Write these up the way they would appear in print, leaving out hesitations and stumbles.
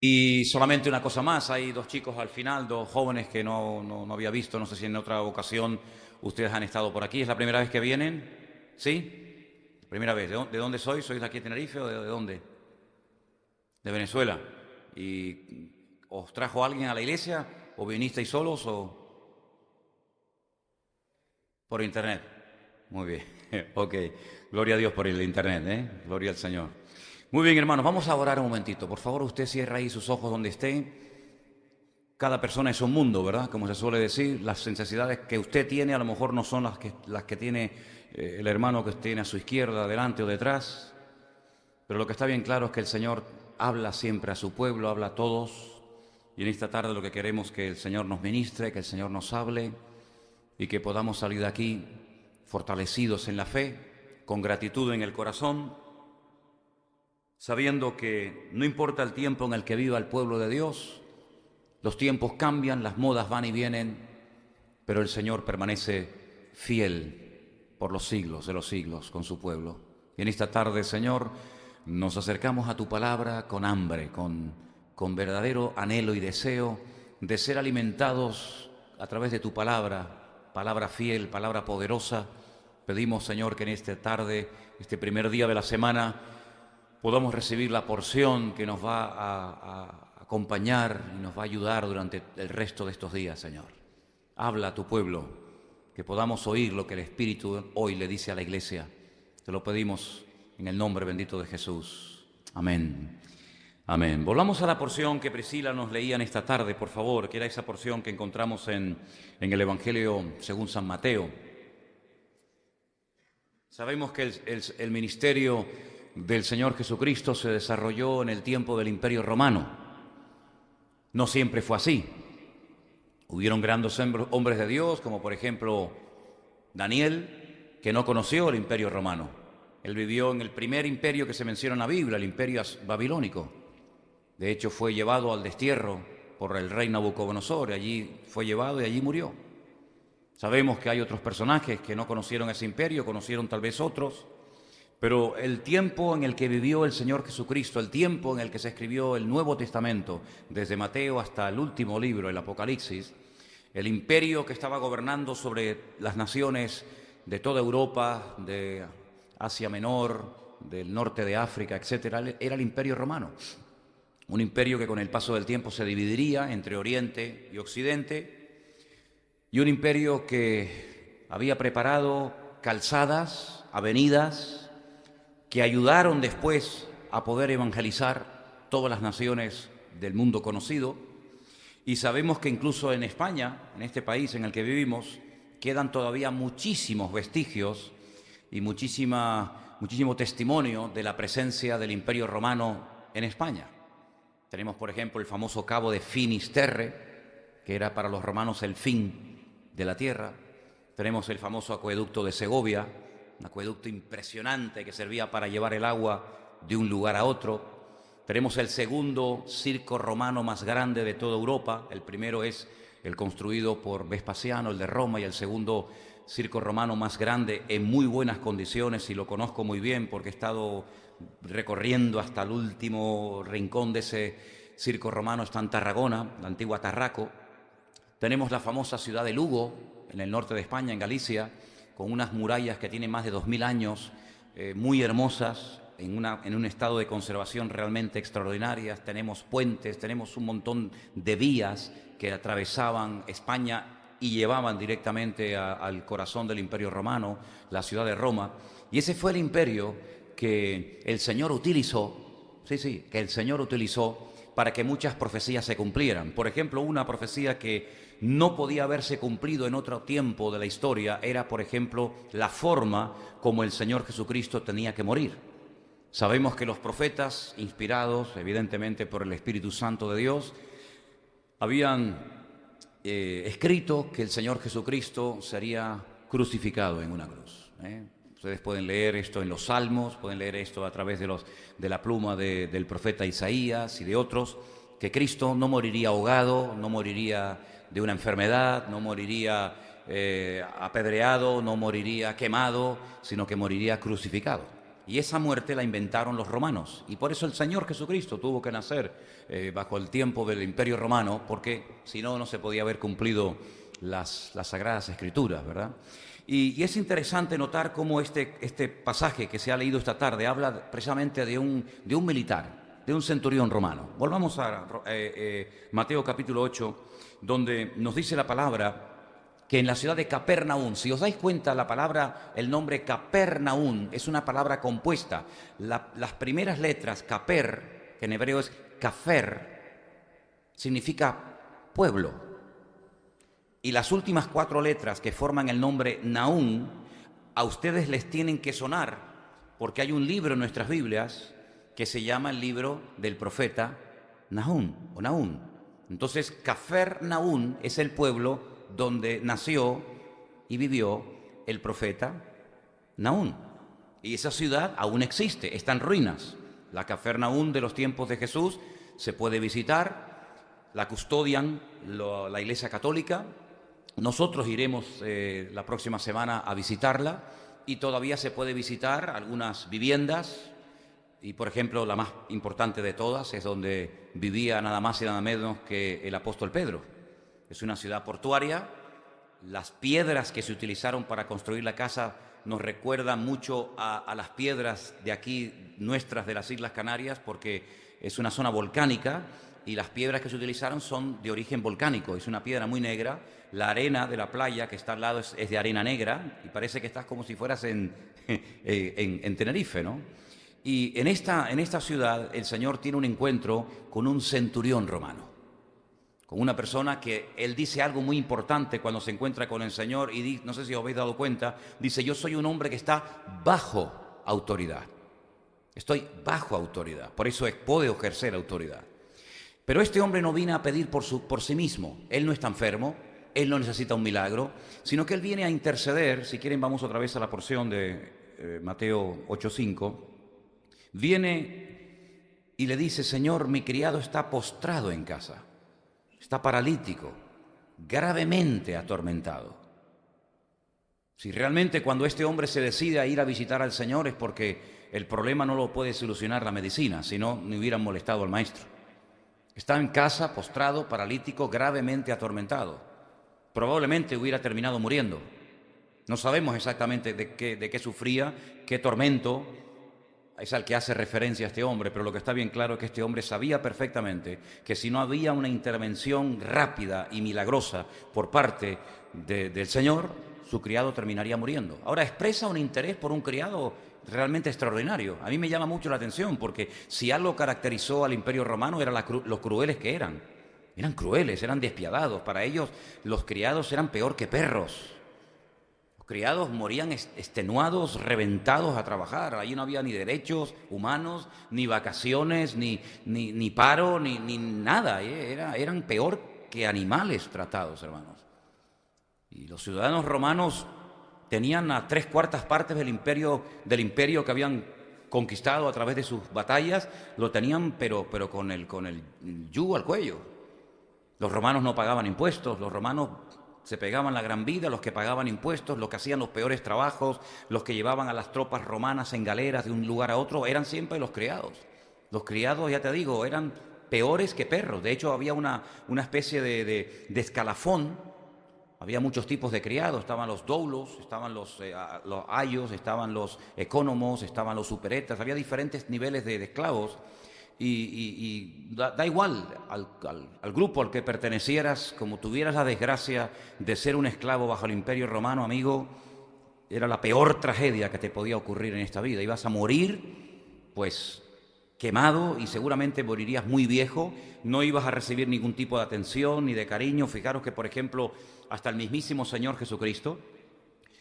Y solamente una cosa más, hay dos chicos al final, dos jóvenes que no había visto, no sé si en otra ocasión ustedes han estado por aquí. ¿Es la primera vez que vienen? ¿Sí? Primera vez. ¿De dónde sois? ¿Sois de aquí de Tenerife o de dónde? De Venezuela. ¿Y os trajo alguien a la iglesia? ¿O vinisteis solos o por internet? Muy bien. Ok. Gloria a Dios por el internet, ¿eh? Gloria al Señor. Muy bien, hermanos, vamos a orar un momentito. Por favor, usted cierra ahí sus ojos donde esté. Cada persona es un mundo, ¿verdad? Como se suele decir, las necesidades que usted tiene a lo mejor no son las que tiene el hermano que tiene a su izquierda, delante o detrás. Pero lo que está bien claro es que el Señor habla siempre a su pueblo, habla a todos. Y en esta tarde lo que queremos es que el Señor nos ministre, que el Señor nos hable y que podamos salir de aquí fortalecidos en la fe, con gratitud en el corazón, sabiendo que no importa el tiempo en el que viva el pueblo de Dios, los tiempos cambian, las modas van y vienen, pero el Señor permanece fiel por los siglos de los siglos con su pueblo. Y en esta tarde, Señor, nos acercamos a tu palabra con hambre, con verdadero anhelo y deseo de ser alimentados a través de tu palabra, palabra fiel, palabra poderosa. Pedimos, Señor, que en esta tarde, este primer día de la semana, podamos recibir la porción que nos va a acompañar y nos va a ayudar durante el resto de estos días, Señor. Habla a tu pueblo, que podamos oír lo que el Espíritu hoy le dice a la iglesia. Te lo pedimos en el nombre bendito de Jesús. Amén. Amén. Volvamos a la porción que Priscila nos leía en esta tarde, por favor, que era esa porción que encontramos en el Evangelio según San Mateo. Sabemos que el ministerio del Señor Jesucristo se desarrolló en el tiempo del Imperio Romano. No siempre fue así. Hubieron grandes hombres de Dios, como por ejemplo Daniel, que no conoció el Imperio Romano. Él vivió en el primer imperio que se menciona en la Biblia, el Imperio Babilónico. De hecho, fue llevado al destierro por el rey Nabucodonosor, allí fue llevado y allí murió. Sabemos que hay otros personajes que no conocieron ese imperio, conocieron tal vez otros, pero el tiempo en el que vivió el Señor Jesucristo, el tiempo en el que se escribió el Nuevo Testamento, desde Mateo hasta el último libro, el Apocalipsis, el imperio que estaba gobernando sobre las naciones de toda Europa, de Asia Menor, del norte de África, etcétera, era el Imperio Romano. Un imperio que con el paso del tiempo se dividiría entre Oriente y Occidente, y un imperio que había preparado calzadas, avenidas, que ayudaron después a poder evangelizar todas las naciones del mundo conocido. Y sabemos que incluso en España, en este país en el que vivimos, quedan todavía muchísimos vestigios y muchísimo testimonio de la presencia del Imperio Romano en España. Tenemos, por ejemplo, el famoso cabo de Finisterre, que era para los romanos el fin de la tierra. Tenemos el famoso acueducto de Segovia, un acueducto impresionante que servía para llevar el agua de un lugar a otro. Tenemos el segundo circo romano más grande de toda Europa. El primero es el construido por Vespasiano, el de Roma, y el segundo circo romano más grande en muy buenas condiciones, y lo conozco muy bien porque he estado recorriendo hasta el último rincón de ese circo romano. Está en Tarragona, la antigua Tarraco. Tenemos la famosa ciudad de Lugo, en el norte de España, en Galicia, con unas murallas que tienen más de 2000 años, muy hermosas, en un estado de conservación realmente extraordinarias. Tenemos puentes, tenemos un montón de vías que atravesaban España y llevaban directamente al corazón del Imperio Romano, la ciudad de Roma. Y ese fue el imperio que el Señor utilizó, que el Señor utilizó para que muchas profecías se cumplieran. Por ejemplo, una profecía que no podía haberse cumplido en otro tiempo de la historia era, por ejemplo, la forma como el Señor Jesucristo tenía que morir. Sabemos que los profetas, inspirados evidentemente por el Espíritu Santo de Dios, habían escrito que el Señor Jesucristo sería crucificado en una cruz. Ustedes pueden leer esto en los Salmos, pueden leer esto a través de la pluma del profeta Isaías y de otros, que Cristo no moriría ahogado, no moriría de una enfermedad, no moriría apedreado, no moriría quemado, sino que moriría crucificado. Y esa muerte la inventaron los romanos. Y por eso el Señor Jesucristo tuvo que nacer bajo el tiempo del Imperio Romano, porque si no, no se podía haber cumplido las Sagradas Escrituras, ¿verdad? Y es interesante notar cómo este pasaje que se ha leído esta tarde habla precisamente de un militar, de un centurión romano. Volvamos a Mateo capítulo 8, donde nos dice la palabra que en la ciudad de Capernaum, si os dais cuenta, la palabra, el nombre Capernaum es una palabra compuesta. Las primeras letras, Caper, que en hebreo es Cafer, significa pueblo. Y las últimas 4 letras que forman el nombre Nahum, a ustedes les tienen que sonar, porque hay un libro en nuestras Biblias que se llama el libro del profeta Nahum o Nahum. Entonces, Capernaum es el pueblo donde nació y vivió el profeta Nahum. Y esa ciudad aún existe, está en ruinas. La Capernaum de los tiempos de Jesús se puede visitar, la custodian la Iglesia Católica. Nosotros iremos la próxima semana a visitarla y todavía se puede visitar algunas viviendas. Y, por ejemplo, la más importante de todas es donde vivía nada más y nada menos que el apóstol Pedro. Es una ciudad portuaria. Las piedras que se utilizaron para construir la casa nos recuerdan mucho a las piedras de aquí, nuestras de las Islas Canarias, porque es una zona volcánica y las piedras que se utilizaron son de origen volcánico. Es una piedra muy negra. La arena de la playa que está al lado es de arena negra y parece que estás como si fueras en Tenerife, ¿no? Y en esta ciudad el Señor tiene un encuentro con un centurión romano, con una persona que él dice algo muy importante cuando se encuentra con el Señor y no sé si os habéis dado cuenta, dice: yo soy un hombre que está bajo autoridad. Estoy bajo autoridad, por eso puedo ejercer autoridad. Pero este hombre no viene a pedir por sí mismo. Él no está enfermo, él no necesita un milagro, sino que él viene a interceder. Si quieren, vamos otra vez a la porción de Mateo 8:5. Viene y le dice: Señor, mi criado está postrado en casa. Está paralítico, gravemente atormentado. Si realmente cuando este hombre se decide a ir a visitar al Señor es porque el problema no lo puede solucionar la medicina, si no, no hubieran molestado al maestro. Está en casa, postrado, paralítico, gravemente atormentado. Probablemente hubiera terminado muriendo. No sabemos exactamente de qué sufría, qué tormento es al que hace referencia a este hombre, pero lo que está bien claro es que este hombre sabía perfectamente que si no había una intervención rápida y milagrosa por parte del Señor, su criado terminaría muriendo. Ahora, expresa un interés por un criado realmente extraordinario. A mí me llama mucho la atención, porque si algo caracterizó al Imperio Romano era los crueles que eran. Eran crueles, eran despiadados. Para ellos los criados eran peor que perros. Criados morían extenuados, reventados a trabajar. Allí no había ni derechos humanos, ni vacaciones, ni paro, ni nada. Eran peor que animales tratados, hermanos. Y los ciudadanos romanos tenían a 3/4 partes del imperio que habían conquistado a través de sus batallas, lo tenían pero con el yugo al cuello. Los romanos no pagaban impuestos, los romanos se pegaban la gran vida, los que pagaban impuestos, los que hacían los peores trabajos, los que llevaban a las tropas romanas en galeras de un lugar a otro, eran siempre los criados. Los criados, ya te digo, eran peores que perros. De hecho, había una especie de escalafón. Había muchos tipos de criados. Estaban los doulos, estaban los ayos, estaban los ecónomos, estaban los superetas. Había diferentes niveles de esclavos. Y da igual al grupo al que pertenecieras, como tuvieras la desgracia de ser un esclavo bajo el Imperio Romano, amigo, era la peor tragedia que te podía ocurrir en esta vida. Ibas a morir, pues, quemado, y seguramente morirías muy viejo. No ibas a recibir ningún tipo de atención ni de cariño. Fijaros que, por ejemplo, hasta el mismísimo Señor Jesucristo,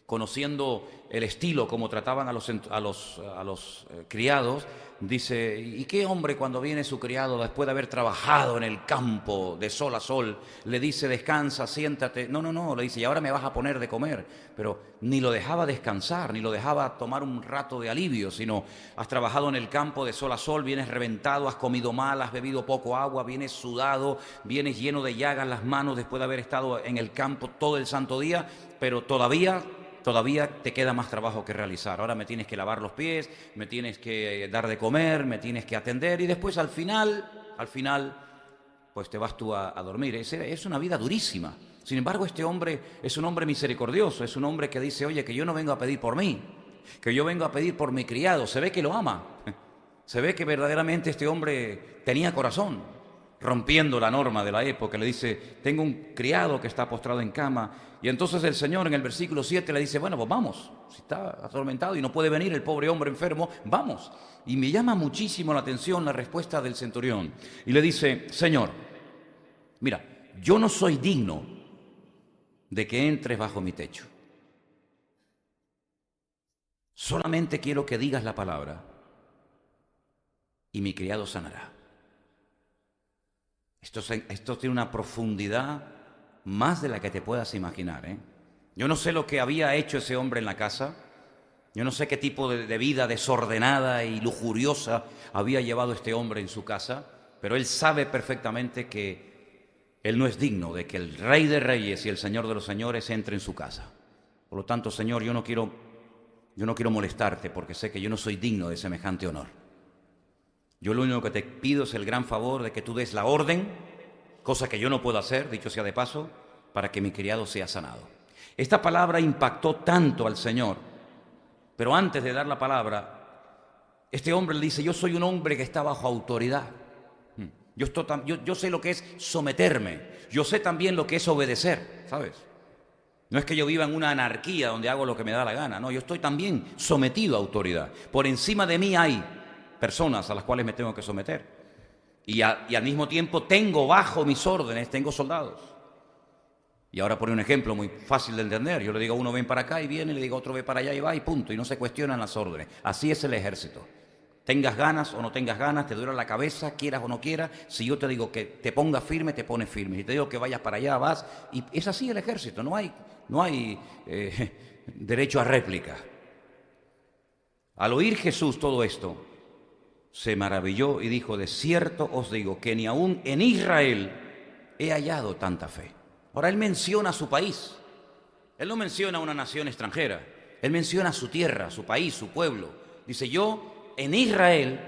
conociendo el estilo como trataban a los criados, dice: ¿y qué hombre cuando viene su criado después de haber trabajado en el campo de sol a sol le dice descansa, siéntate? No, le dice: y ahora me vas a poner de comer. Pero ni lo dejaba descansar, ni lo dejaba tomar un rato de alivio, sino: has trabajado en el campo de sol a sol, vienes reventado, has comido mal, has bebido poco agua, vienes sudado, vienes lleno de llagas las manos después de haber estado en el campo todo el santo día, pero todavía todavía te queda más trabajo que realizar. Ahora me tienes que lavar los pies, me tienes que dar de comer, me tienes que atender y después al final, pues te vas tú a dormir. Es una vida durísima. Sin embargo, este hombre es un hombre misericordioso, es un hombre que dice, oye, que yo no vengo a pedir por mí, que yo vengo a pedir por mi criado. Se ve que lo ama, se ve que verdaderamente este hombre tenía corazón, rompiendo la norma de la época. Le dice, tengo un criado que está postrado en cama. Y entonces el Señor en el versículo 7 le dice, bueno, pues vamos, si está atormentado y no puede venir el pobre hombre enfermo, vamos. Y me llama muchísimo la atención la respuesta del centurión. Y le dice, Señor, mira, yo no soy digno de que entres bajo mi techo. Solamente quiero que digas la palabra y mi criado sanará. Esto tiene una profundidad más de la que te puedas imaginar, ¿eh? Yo no sé lo que había hecho ese hombre en la casa. Yo no sé qué tipo de vida desordenada y lujuriosa había llevado este hombre en su casa, pero él sabe perfectamente que él no es digno de que el Rey de Reyes y el Señor de los Señores entre en su casa. Por lo tanto, Señor, yo no quiero molestarte porque sé que yo no soy digno de semejante honor. Yo lo único que te pido es el gran favor de que tú des la orden, cosa que yo no puedo hacer, dicho sea de paso, para que mi criado sea sanado. Esta palabra impactó tanto al Señor, pero antes de dar la palabra, este hombre le dice, yo soy un hombre que está bajo autoridad. Yo sé lo que es someterme, yo sé también lo que es obedecer, ¿sabes? No es que yo viva en una anarquía donde hago lo que me da la gana, no, yo estoy también sometido a autoridad. Por encima de mí hay personas a las cuales me tengo que someter. Y al mismo tiempo tengo bajo mis órdenes, tengo soldados. Y ahora pone un ejemplo muy fácil de entender. Yo le digo a uno ven para acá y viene, le digo a otro ve para allá y va y punto. Y no se cuestionan las órdenes. Así es el ejército. Tengas ganas o no tengas ganas, te duele la cabeza, quieras o no quieras. Si yo te digo que te pongas firme, te pones firme. Si te digo que vayas para allá, vas. Y es así el ejército, no hay derecho a réplica. Al oír Jesús todo esto, se maravilló y dijo, de cierto os digo que ni aún en Israel he hallado tanta fe. Ahora él menciona a su país, él no menciona a una nación extranjera, él menciona a su tierra, su país, su pueblo. Dice, yo en Israel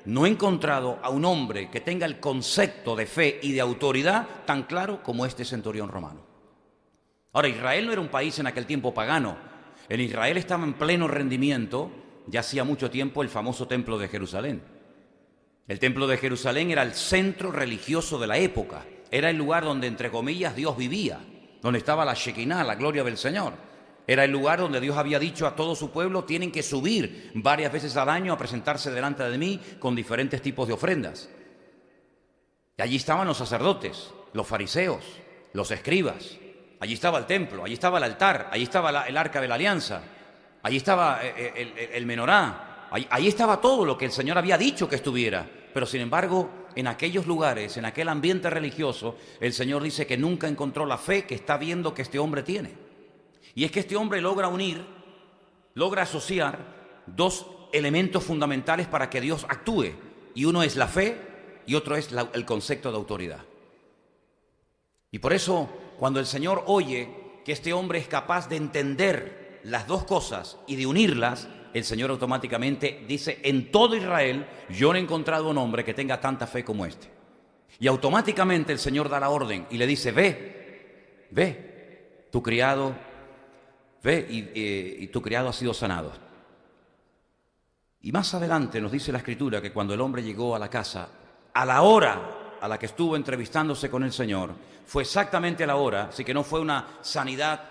no he encontrado a un hombre que tenga el concepto de fe y de autoridad tan claro como este centurión romano. Ahora, Israel no era un país en aquel tiempo pagano. En Israel estaba en pleno rendimiento, ya hacía mucho tiempo, el famoso templo de Jerusalén. El templo de Jerusalén era el centro religioso de la época. Era el lugar donde, entre comillas, Dios vivía, donde estaba la Shekinah, la gloria del Señor. Era el lugar donde Dios había dicho a todo su pueblo, tienen que subir varias veces al año a presentarse delante de mí con diferentes tipos de ofrendas. Y allí estaban los sacerdotes, los fariseos, los escribas. Allí estaba el templo, allí estaba el altar, allí estaba el arca de la alianza, allí estaba el menorá, allí estaba todo lo que el Señor había dicho que estuviera. Pero sin embargo, en aquellos lugares, en aquel ambiente religioso, el Señor dice que nunca encontró la fe que está viendo que este hombre tiene. Y es que este hombre logra asociar dos elementos fundamentales para que Dios actúe. Y uno es la fe y otro es el concepto de autoridad. Y por eso, cuando el Señor oye que este hombre es capaz de entender las dos cosas y de unirlas, el Señor automáticamente dice, en todo Israel yo no he encontrado un hombre que tenga tanta fe como este. Y automáticamente el Señor da la orden y le dice, ve, tu criado, ve y tu criado ha sido sanado. Y más adelante nos dice la Escritura que cuando el hombre llegó a la casa, a la hora a la que estuvo entrevistándose con el Señor, fue exactamente a la hora, así que no fue una sanidad,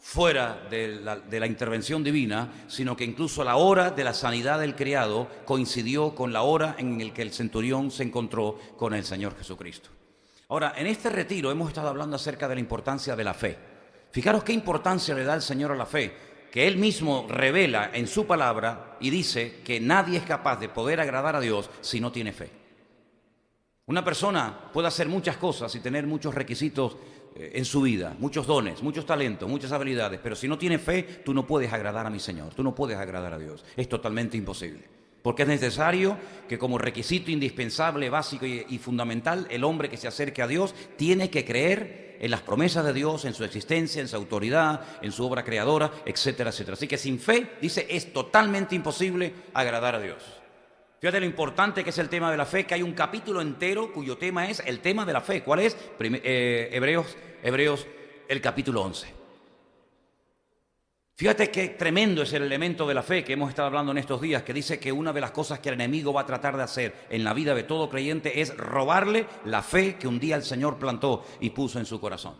fuera de la intervención divina, sino que incluso la hora de la sanidad del criado coincidió con la hora en la que el centurión se encontró con el Señor Jesucristo. Ahora, en este retiro hemos estado hablando acerca de la importancia de la fe. Fijaros qué importancia le da el Señor a la fe, que Él mismo revela en su palabra y dice que nadie es capaz de poder agradar a Dios si no tiene fe. Una persona puede hacer muchas cosas y tener muchos requisitos en su vida, muchos dones, muchos talentos, muchas habilidades, pero si no tiene fe, tú no puedes agradar a mi Señor, tú no puedes agradar a Dios. Es totalmente imposible. Porque es necesario que como requisito indispensable, básico y fundamental, el hombre que se acerque a Dios tiene que creer en las promesas de Dios, en su existencia, en su autoridad, en su obra creadora, etcétera, etcétera. Así que sin fe, dice, es totalmente imposible agradar a Dios. Fíjate lo importante que es el tema de la fe, que hay un capítulo entero cuyo tema es el tema de la fe. ¿Cuál es? Hebreos, el capítulo 11. Fíjate qué tremendo es el elemento de la fe que hemos estado hablando en estos días, que dice que una de las cosas que el enemigo va a tratar de hacer en la vida de todo creyente es robarle la fe que un día el Señor plantó y puso en su corazón.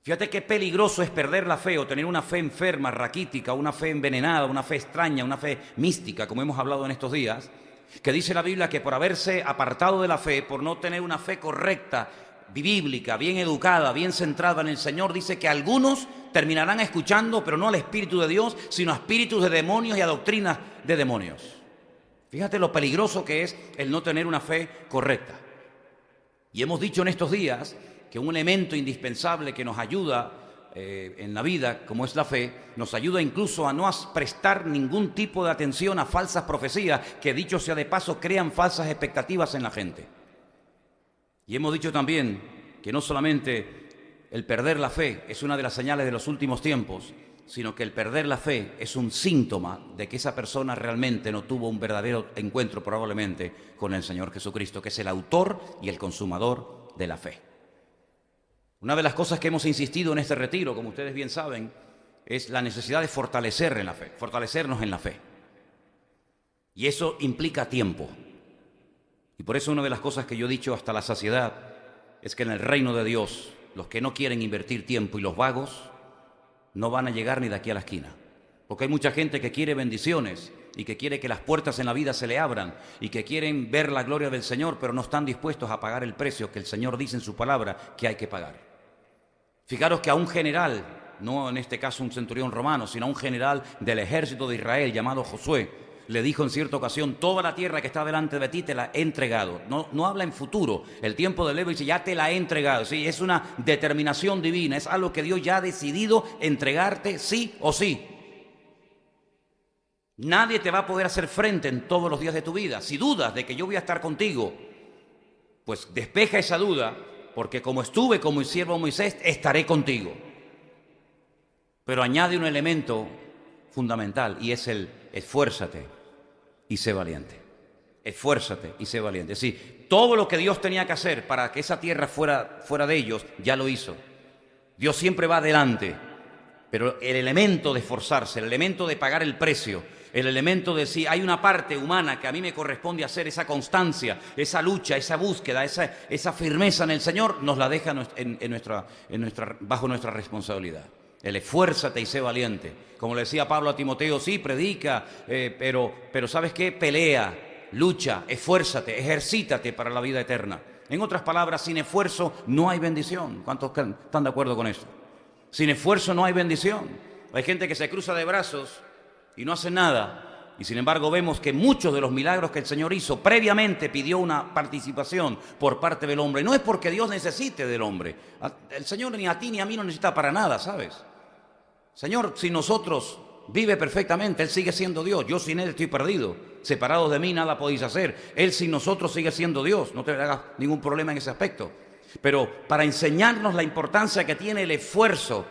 Fíjate qué peligroso es perder la fe o tener una fe enferma, raquítica, una fe envenenada, una fe extraña, una fe mística, como hemos hablado en estos días, que dice la Biblia que por haberse apartado de la fe, por no tener una fe correcta, bíblica, bien educada, bien centrada en el Señor, dice que algunos terminarán escuchando, pero no al Espíritu de Dios, sino a espíritus de demonios y a doctrinas de demonios. Fíjate lo peligroso que es el no tener una fe correcta. Y hemos dicho en estos días que un elemento indispensable que nos ayuda en la vida, como es la fe, nos ayuda incluso a no prestar ningún tipo de atención a falsas profecías que, dicho sea de paso, crean falsas expectativas en la gente. Y hemos dicho también que no solamente el perder la fe es una de las señales de los últimos tiempos, sino que el perder la fe es un síntoma de que esa persona realmente no tuvo un verdadero encuentro probablemente con el Señor Jesucristo, que es el autor y el consumador de la fe. Una de las cosas que hemos insistido en este retiro, como ustedes bien saben, es la necesidad de fortalecer en la fe, fortalecernos en la fe. Y eso implica tiempo. Y por eso una de las cosas que yo he dicho hasta la saciedad es que en el reino de Dios, los que no quieren invertir tiempo y los vagos no van a llegar ni de aquí a la esquina. Porque hay mucha gente que quiere bendiciones y que quiere que las puertas en la vida se le abran y que quieren ver la gloria del Señor, pero no están dispuestos a pagar el precio que el Señor dice en su palabra que hay que pagar. Fijaros que a un general, no en este caso un centurión romano, sino a un general del ejército de Israel llamado Josué, le dijo en cierta ocasión: toda la tierra que está delante de ti te la he entregado. No habla en futuro. El tiempo de Levo dice: ya te la he entregado. ¿Sí? Es una determinación divina, es algo que Dios ya ha decidido entregarte sí o sí. Nadie te va a poder hacer frente en todos los días de tu vida. Si dudas de que yo voy a estar contigo, pues despeja esa duda, porque como estuve con mi siervo Moisés, estaré contigo. Pero añade un elemento fundamental, y es el esfuérzate y sé valiente. Esfuérzate y sé valiente. Es decir, todo lo que Dios tenía que hacer para que esa tierra fuera de ellos, ya lo hizo. Dios siempre va adelante, pero el elemento de esforzarse, el elemento de pagar el precio, el elemento de si hay una parte humana que a mí me corresponde hacer, esa constancia, esa lucha, esa búsqueda, esa firmeza en el Señor, nos la deja bajo nuestra responsabilidad. El esfuérzate y sé valiente. Como le decía Pablo a Timoteo, sí, predica, pero ¿sabes qué? Pelea, lucha, esfuérzate, ejercítate para la vida eterna. En otras palabras, sin esfuerzo no hay bendición. ¿Cuántos están de acuerdo con esto? Sin esfuerzo no hay bendición. Hay gente que se cruza de brazos y no hace nada. Y sin embargo vemos que muchos de los milagros que el Señor hizo previamente pidió una participación por parte del hombre. No es porque Dios necesite del hombre. El Señor ni a ti ni a mí no necesita para nada, ¿sabes? Señor, sin nosotros vive perfectamente, Él sigue siendo Dios. Yo sin Él estoy perdido. Separados de mí nada podéis hacer. Él sin nosotros sigue siendo Dios. No te hagas ningún problema en ese aspecto. Pero para enseñarnos la importancia que tiene el esfuerzo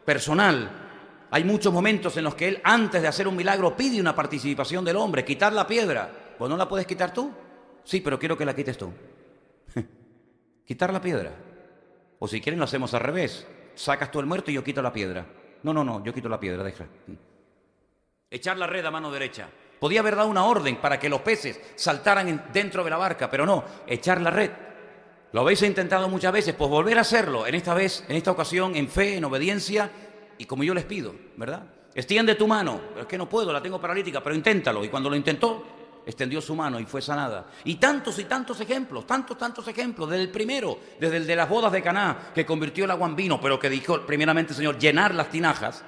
personal, hay muchos momentos en los que Él, antes de hacer un milagro, pide una participación del hombre. Quitar la piedra. ¿Pues no la puedes quitar tú? Sí, pero quiero que la quites tú. Quitar la piedra. O si quieren lo hacemos al revés. Sacas tú el muerto y yo quito la piedra. No, yo quito la piedra, deja. Echar la red a mano derecha. Podía haber dado una orden para que los peces saltaran dentro de la barca, pero no, echar la red. Lo habéis intentado muchas veces, pues volver a hacerlo, en esta ocasión, en fe, en obediencia, y como yo les pido, ¿verdad? Extiende tu mano. Es que no puedo, la tengo paralítica, pero inténtalo. Y cuando lo intentó, extendió su mano y fue sanada. Y tantos ejemplos, tantos ejemplos, desde el primero, desde el de las bodas de Caná, que convirtió el agua en vino, pero que dijo primeramente, Señor, llenar las tinajas,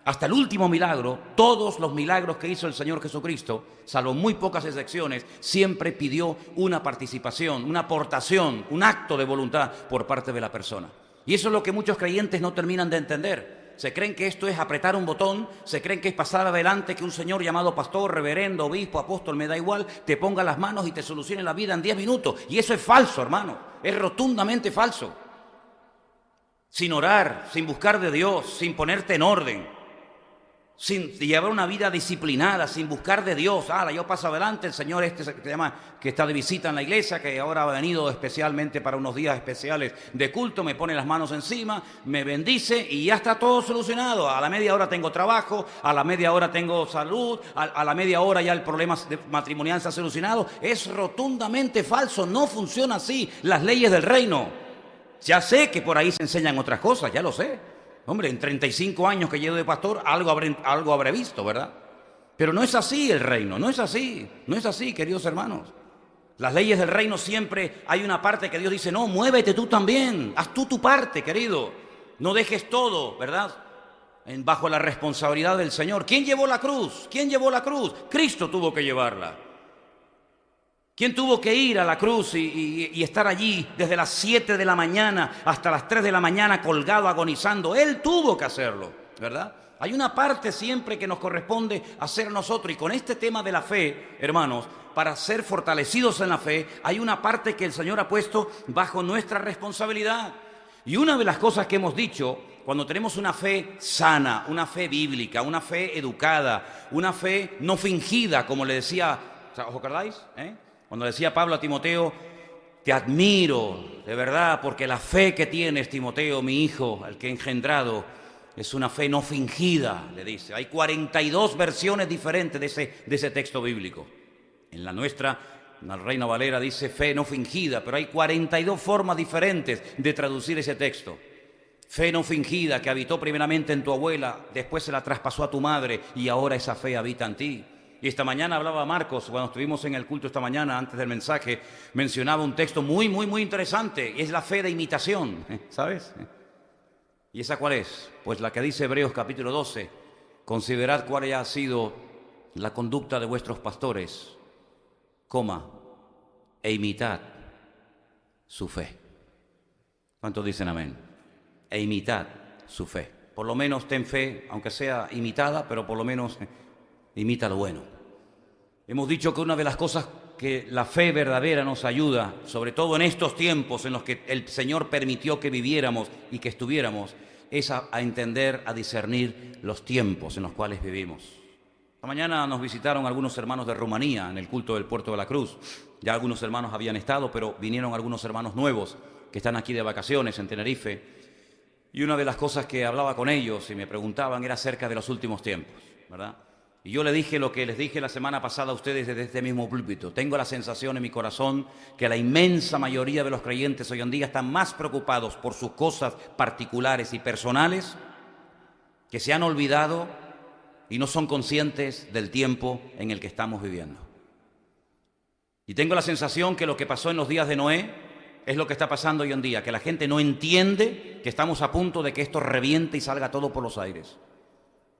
hasta el último milagro. Todos los milagros que hizo el Señor Jesucristo, salvo muy pocas excepciones, siempre pidió una participación, una aportación, un acto de voluntad por parte de la persona. Y eso es lo que muchos creyentes no terminan de entender. Se creen que esto es apretar un botón, se creen que es pasar adelante, que un señor llamado pastor, reverendo, obispo, apóstol, me da igual, te ponga las manos y te solucione la vida en 10 minutos. Y eso es falso, hermano, es rotundamente falso. Sin orar, sin buscar de Dios, sin ponerte en orden, sin llevar una vida disciplinada, sin buscar de Dios. Yo paso adelante, el Señor que está de visita en la iglesia, que ahora ha venido especialmente para unos días especiales de culto, me pone las manos encima, me bendice y ya está todo solucionado. A la media hora tengo trabajo, a la media hora tengo salud, a la media hora ya el problema matrimonial se ha solucionado. Es rotundamente falso, no funciona así las leyes del reino. Ya sé que por ahí se enseñan otras cosas, ya lo sé. Hombre, en 35 años que llevo de pastor, algo habré visto, ¿verdad? Pero no es así el reino, no es así, queridos hermanos. Las leyes del reino siempre hay una parte que Dios dice, no, muévete tú también, haz tú tu parte, querido. No dejes todo, ¿verdad? Bajo la responsabilidad del Señor. ¿Quién llevó la cruz? ¿Quién llevó la cruz? Cristo tuvo que llevarla. ¿Quién tuvo que ir a la cruz y estar allí desde las 7 de la mañana hasta las 3 de la mañana colgado, agonizando? Él tuvo que hacerlo, ¿verdad? Hay una parte siempre que nos corresponde hacer nosotros. Y con este tema de la fe, hermanos, para ser fortalecidos en la fe, hay una parte que el Señor ha puesto bajo nuestra responsabilidad. Y una de las cosas que hemos dicho, cuando tenemos una fe sana, una fe bíblica, una fe educada, una fe no fingida, como le decía, ¿os acordáis? Cuando decía Pablo a Timoteo, te admiro, de verdad, porque la fe que tienes, Timoteo, mi hijo, al que he engendrado, es una fe no fingida, le dice. Hay 42 versiones diferentes de ese texto bíblico. En la nuestra, la Reina Valera dice fe no fingida, pero hay 42 formas diferentes de traducir ese texto. Fe no fingida que habitó primeramente en tu abuela, después se la traspasó a tu madre y ahora esa fe habita en ti. Y esta mañana hablaba Marcos, cuando estuvimos en el culto esta mañana, antes del mensaje, mencionaba un texto muy interesante, y es la fe de imitación, ¿sabes? ¿Y esa cuál es? Pues la que dice Hebreos capítulo 12, considerad cuál haya sido la conducta de vuestros pastores, e imitad su fe. ¿Cuántos dicen amén? E imitad su fe. Por lo menos ten fe, aunque sea imitada, pero por lo menos imita lo bueno. Hemos dicho que una de las cosas que la fe verdadera nos ayuda, sobre todo en estos tiempos en los que el Señor permitió que viviéramos y que estuviéramos, es a entender, a discernir los tiempos en los cuales vivimos. Esta mañana nos visitaron algunos hermanos de Rumanía en el culto del Puerto de la Cruz. Ya algunos hermanos habían estado, pero vinieron algunos hermanos nuevos que están aquí de vacaciones en Tenerife. Y una de las cosas que hablaba con ellos y me preguntaban era acerca de los últimos tiempos, ¿verdad? Y yo le dije lo que les dije la semana pasada a ustedes desde este mismo púlpito. Tengo la sensación en mi corazón que la inmensa mayoría de los creyentes hoy en día están más preocupados por sus cosas particulares y personales, que se han olvidado y no son conscientes del tiempo en el que estamos viviendo. Y tengo la sensación que lo que pasó en los días de Noé es lo que está pasando hoy en día, que la gente no entiende que estamos a punto de que esto reviente y salga todo por los aires.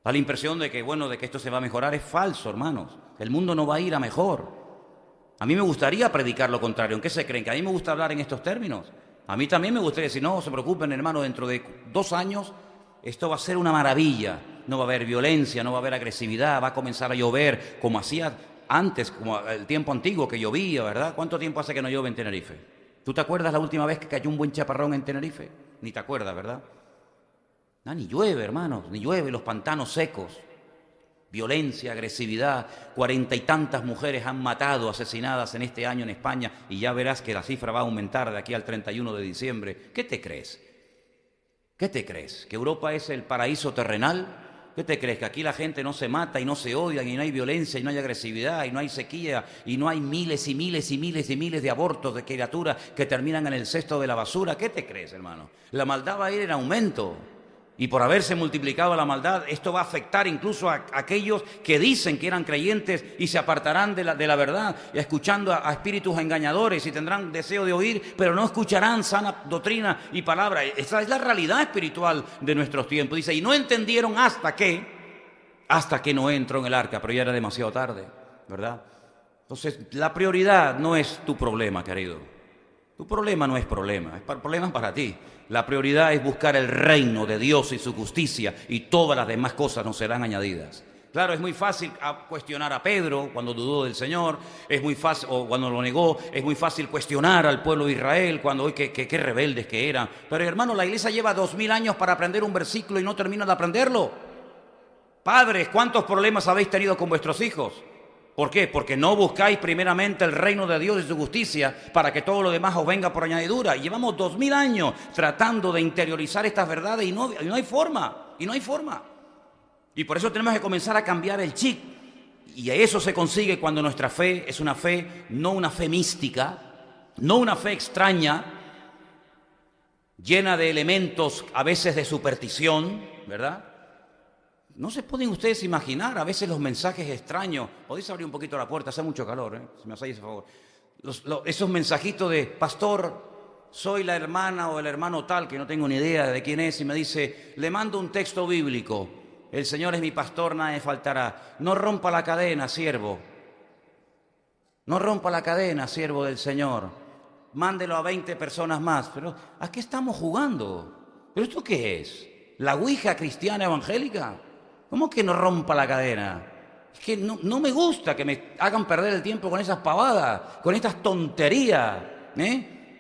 Da la impresión de que, de que esto se va a mejorar. Es falso, hermanos. El mundo no va a ir a mejor. A mí me gustaría predicar lo contrario. ¿En qué se creen? ¿Que a mí me gusta hablar en estos términos? A mí también me gustaría decir, no se preocupen, hermano, dentro de 2 años esto va a ser una maravilla. No va a haber violencia, no va a haber agresividad, va a comenzar a llover como hacía antes, como el tiempo antiguo que llovía, ¿verdad? ¿Cuánto tiempo hace que no llueve en Tenerife? ¿Tú te acuerdas la última vez que cayó un buen chaparrón en Tenerife? Ni te acuerdas, ¿verdad? No, ni llueve, hermanos, ni llueve, los pantanos secos, violencia, agresividad, 40 y tantas mujeres han matado, asesinadas en este año en España, y ya verás que la cifra va a aumentar de aquí al 31 de diciembre. ¿Qué te crees? ¿Qué te crees? ¿Que Europa es el paraíso terrenal? ¿Qué te crees? ¿Que aquí la gente no se mata y no se odia y no hay violencia y no hay agresividad y no hay sequía y no hay miles y miles y miles y miles de abortos de criaturas que terminan en el cesto de la basura? ¿Qué te crees, hermano? La maldad va a ir en aumento. Y por haberse multiplicado la maldad, esto va a afectar incluso a aquellos que dicen que eran creyentes y se apartarán de la verdad, escuchando a espíritus engañadores y tendrán deseo de oír, pero no escucharán sana doctrina y palabra. Esa es la realidad espiritual de nuestros tiempos. Dice, y no entendieron hasta que Noé entró en el arca, pero ya era demasiado tarde, ¿verdad? Entonces, la prioridad no es tu problema, querido. Tu problema no es problema, problema para ti. La prioridad es buscar el reino de Dios y su justicia, y todas las demás cosas nos serán añadidas. Claro, es muy fácil cuestionar a Pedro cuando dudó del Señor, es muy fácil, o cuando lo negó, es muy fácil cuestionar al pueblo de Israel cuando hoy qué rebeldes que eran. Pero hermano, la iglesia lleva 2000 años para aprender un versículo y no termina de aprenderlo. Padres, ¿cuántos problemas habéis tenido con vuestros hijos? ¿Por qué? Porque no buscáis primeramente el reino de Dios y su justicia para que todo lo demás os venga por añadidura. Y llevamos 2000 años tratando de interiorizar estas verdades y no hay forma, Y por eso tenemos que comenzar a cambiar el chip. Y eso se consigue cuando nuestra fe es una fe, no una fe mística, no una fe extraña, llena de elementos a veces de superstición, ¿verdad? No se pueden ustedes imaginar a veces los mensajes extraños. Podéis abrir un poquito la puerta, hace mucho calor, si me hacéis ese favor. Esos mensajitos de, pastor, soy la hermana o el hermano tal, que no tengo ni idea de quién es, y me dice, le mando un texto bíblico. El Señor es mi pastor, nada me faltará. No rompa la cadena, siervo. No rompa la cadena, siervo del Señor. Mándelo a 20 personas más. Pero, ¿a qué estamos jugando? ¿Pero esto qué es? ¿La ouija cristiana evangélica? ¿Cómo que no rompa la cadena? Es que no me gusta que me hagan perder el tiempo con esas pavadas, con estas tonterías.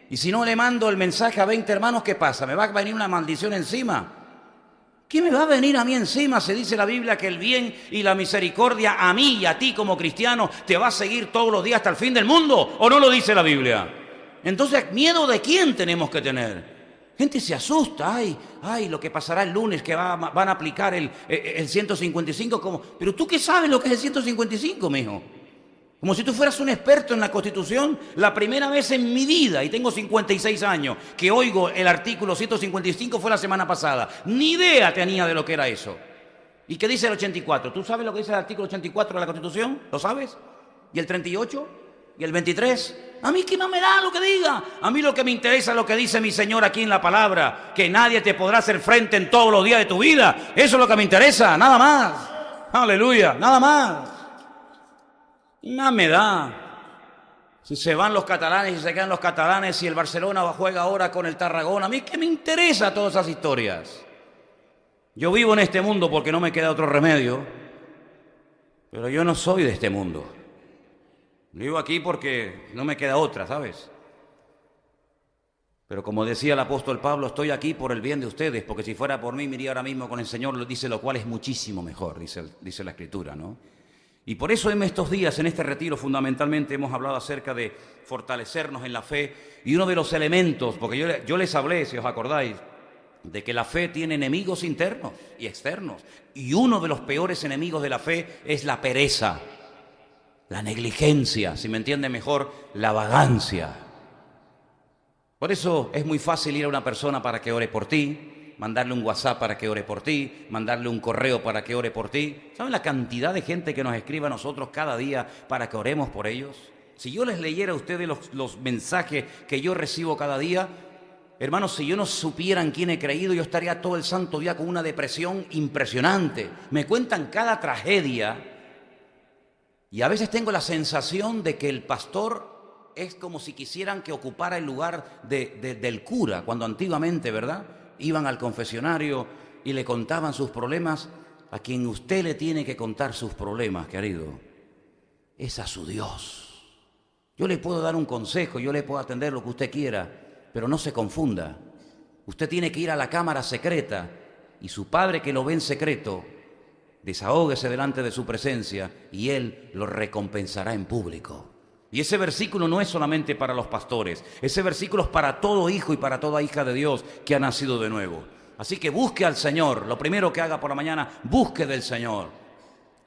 Y si no le mando el mensaje a 20 hermanos, ¿qué pasa? ¿Me va a venir una maldición encima? ¿Qué me va a venir a mí encima? Se dice en la Biblia que el bien y la misericordia a mí y a ti como cristiano te va a seguir todos los días hasta el fin del mundo. ¿O no lo dice la Biblia? Entonces, ¿miedo de quién tenemos que tener? Gente se asusta, ay, lo que pasará el lunes, que van a aplicar el 155, como, pero tú qué sabes lo que es el 155, mijo. Como si tú fueras un experto en la Constitución. La primera vez en mi vida, y tengo 56 años, que oigo el artículo 155 fue la semana pasada. Ni idea tenía de lo que era eso. ¿Y qué dice el 84? ¿Tú sabes lo que dice el artículo 84 de la Constitución? ¿Lo sabes? ¿Y el 38? ¿Y el 23? A mí qué más me da lo que diga. A mí lo que me interesa es lo que dice mi Señor aquí en la palabra, que nadie te podrá hacer frente en todos los días de tu vida. Eso es lo que me interesa, nada más. Aleluya, nada más. Nada me da. Si se van los catalanes y se quedan los catalanes, si el Barcelona juega ahora con el Tarragona, a mí qué me interesa todas esas historias. Yo vivo en este mundo porque no me queda otro remedio, pero yo no soy de este mundo. Vivo aquí porque no me queda otra, ¿sabes? Pero como decía el apóstol Pablo, estoy aquí por el bien de ustedes, porque si fuera por mí, me iría ahora mismo con el Señor, dice, lo cual es muchísimo mejor, dice la Escritura, ¿no? Y por eso en estos días, en este retiro, fundamentalmente hemos hablado acerca de fortalecernos en la fe, y uno de los elementos, porque yo les hablé, si os acordáis, de que la fe tiene enemigos internos y externos, y uno de los peores enemigos de la fe es la pereza, la negligencia, si me entiende mejor, la vagancia. Por eso es muy fácil ir a una persona para que ore por ti, mandarle un WhatsApp para que ore por ti, mandarle un correo para que ore por ti. ¿Saben la cantidad de gente que nos escribe a nosotros cada día para que oremos por ellos? Si yo les leyera a ustedes los mensajes que yo recibo cada día, hermanos, si yo no supiera en quién he creído, yo estaría todo el santo día con una depresión impresionante. Me cuentan cada tragedia y a veces tengo la sensación de que el pastor es como si quisieran que ocupara el lugar del cura, cuando antiguamente, ¿verdad?, iban al confesionario y le contaban sus problemas. A quien usted le tiene que contar sus problemas, querido, es a su Dios. Yo le puedo dar un consejo, yo le puedo atender lo que usted quiera, pero no se confunda. Usted tiene que ir a la cámara secreta y su Padre que lo ve en secreto, desahóguese delante de su presencia y Él lo recompensará en público. Y ese versículo no es solamente para los pastores, ese versículo es para todo hijo y para toda hija de Dios que ha nacido de nuevo. Así que busque al Señor, lo primero que haga por la mañana, busque del Señor.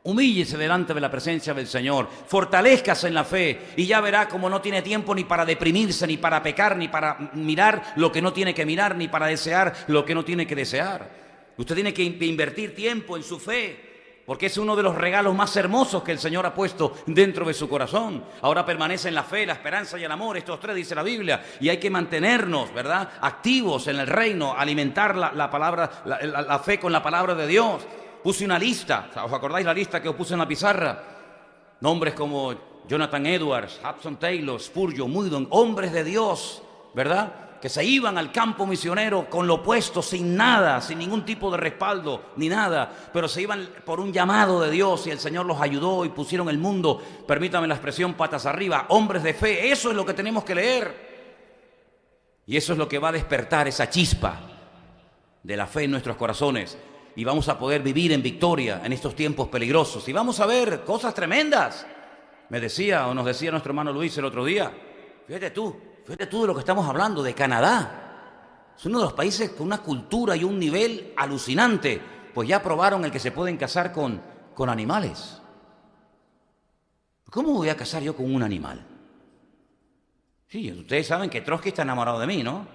Humíllese delante de la presencia del Señor, fortalézcase en la fe y ya verá cómo no tiene tiempo ni para deprimirse, ni para pecar, ni para mirar lo que no tiene que mirar, ni para desear lo que no tiene que desear. Usted tiene que invertir tiempo en su fe, porque es uno de los regalos más hermosos que el Señor ha puesto dentro de su corazón. Ahora permanece en la fe, la esperanza y el amor, estos tres dice la Biblia, y hay que mantenernos, ¿verdad?, activos en el reino, alimentar la palabra, la fe con la palabra de Dios. Puse una lista, ¿os acordáis la lista que os puse en la pizarra? Nombres como Jonathan Edwards, Hudson Taylor, Spurgeon, Muddon, hombres de Dios, ¿verdad? Que se iban al campo misionero con lo opuesto, sin nada, sin ningún tipo de respaldo ni nada, pero se iban por un llamado de Dios y el Señor los ayudó y pusieron el mundo, permítame la expresión, patas arriba, hombres de fe. Eso es lo que tenemos que leer. Y eso es lo que va a despertar esa chispa de la fe en nuestros corazones. Y vamos a poder vivir en victoria en estos tiempos peligrosos. Y vamos a ver cosas tremendas. Me decía, o nos decía nuestro hermano Luis el otro día, fíjate tú de lo que estamos hablando, de Canadá. Es uno de los países con una cultura y un nivel alucinante. Pues ya aprobaron el que se pueden casar con animales. ¿Cómo voy a casar yo con un animal? Sí, ustedes saben que Trotsky está enamorado de mí, ¿no?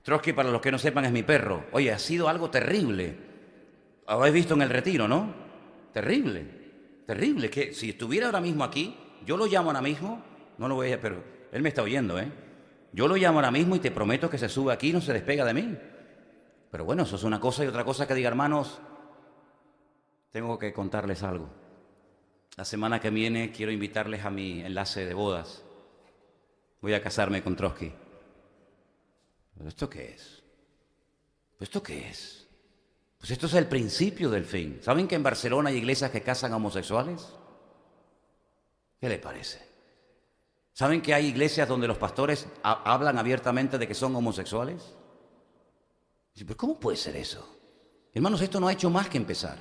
Trotsky, para los que no sepan, es mi perro. Oye, ha sido algo terrible. Lo habéis visto en el retiro, ¿no? Terrible, terrible. Que si estuviera ahora mismo aquí, yo lo llamo ahora mismo, no lo voy a... pero él me está oyendo, ¿eh? Yo lo llamo ahora mismo y te prometo que se sube aquí y no se despega de mí. Pero bueno, eso es una cosa y otra cosa que diga, hermanos, tengo que contarles algo. La semana que viene quiero invitarles a mi enlace de bodas. Voy a casarme con Trotsky. ¿Pero esto qué es? ¿Esto qué es? Pues esto es el principio del fin. ¿Saben que en Barcelona hay iglesias que casan a homosexuales? ¿Qué les parece? ¿Saben que hay iglesias donde los pastores hablan abiertamente de que son homosexuales? ¿Pero cómo puede ser eso? Hermanos, esto no ha hecho más que empezar.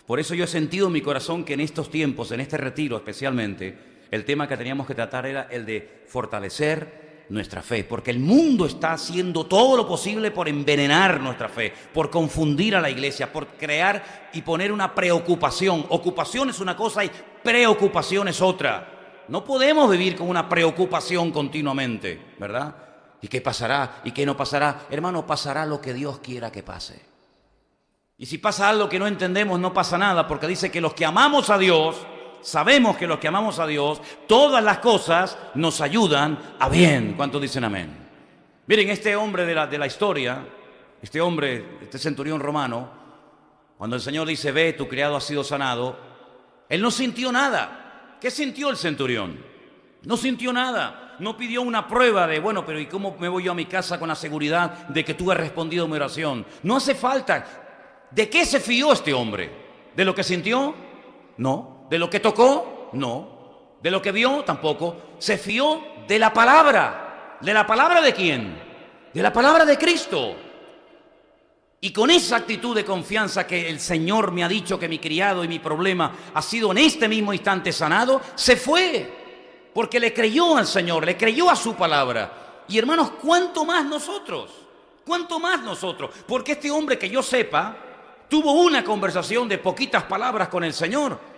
Por eso yo he sentido en mi corazón que en estos tiempos, en este retiro especialmente, el tema que teníamos que tratar era el de fortalecer nuestra fe, porque el mundo está haciendo todo lo posible por envenenar nuestra fe, por confundir a la iglesia, por crear y poner una preocupación. Ocupación es una cosa y preocupación es otra. No podemos vivir con una preocupación continuamente, ¿verdad? ¿Y qué pasará? ¿Y qué no pasará? Hermano, pasará lo que Dios quiera que pase. Y si pasa algo que no entendemos, no pasa nada, porque dice que los que amamos a Dios, sabemos que los que amamos a Dios, todas las cosas nos ayudan a bien. ¿Cuántos dicen amén? Miren, este hombre de la historia, este centurión romano, cuando el Señor dice, ve, tu criado ha sido sanado, él no sintió nada. ¿Qué sintió el centurión? No sintió nada. No pidió una prueba de, bueno, pero ¿y cómo me voy yo a mi casa con la seguridad de que tú has respondido a mi oración? No hace falta. ¿De qué se fió este hombre? ¿De lo que sintió? No. ¿De lo que tocó? No. ¿De lo que vio? Tampoco. Se fió de la palabra. ¿De la palabra de quién? De la palabra de Cristo. Y con esa actitud de confianza que el Señor me ha dicho que mi criado y mi problema ha sido en este mismo instante sanado, se fue. Porque le creyó al Señor, le creyó a su palabra. Y hermanos, ¿cuánto más nosotros? ¿Cuánto más nosotros? Porque este hombre, que yo sepa, tuvo una conversación de poquitas palabras con el Señor.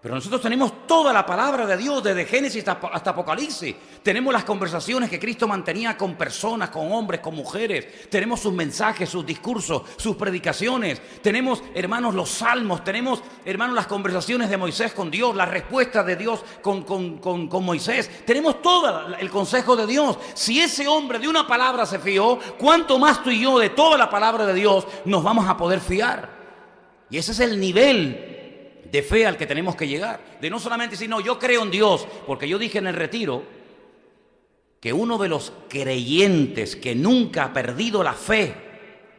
Pero nosotros tenemos toda la palabra de Dios, desde Génesis hasta Apocalipsis. Tenemos las conversaciones que Cristo mantenía con personas, con hombres, con mujeres. Tenemos sus mensajes, sus discursos, sus predicaciones. Tenemos, hermanos, los salmos. Tenemos, hermanos, las conversaciones de Moisés con Dios, las respuestas de Dios con Moisés. Tenemos todo el consejo de Dios. Si ese hombre de una palabra se fió, ¿cuánto más tú y yo de toda la palabra de Dios nos vamos a poder fiar? Y ese es el nivel de fe al que tenemos que llegar. De no solamente decir, no, yo creo en Dios, porque yo dije en el retiro que uno de los creyentes que nunca ha perdido la fe,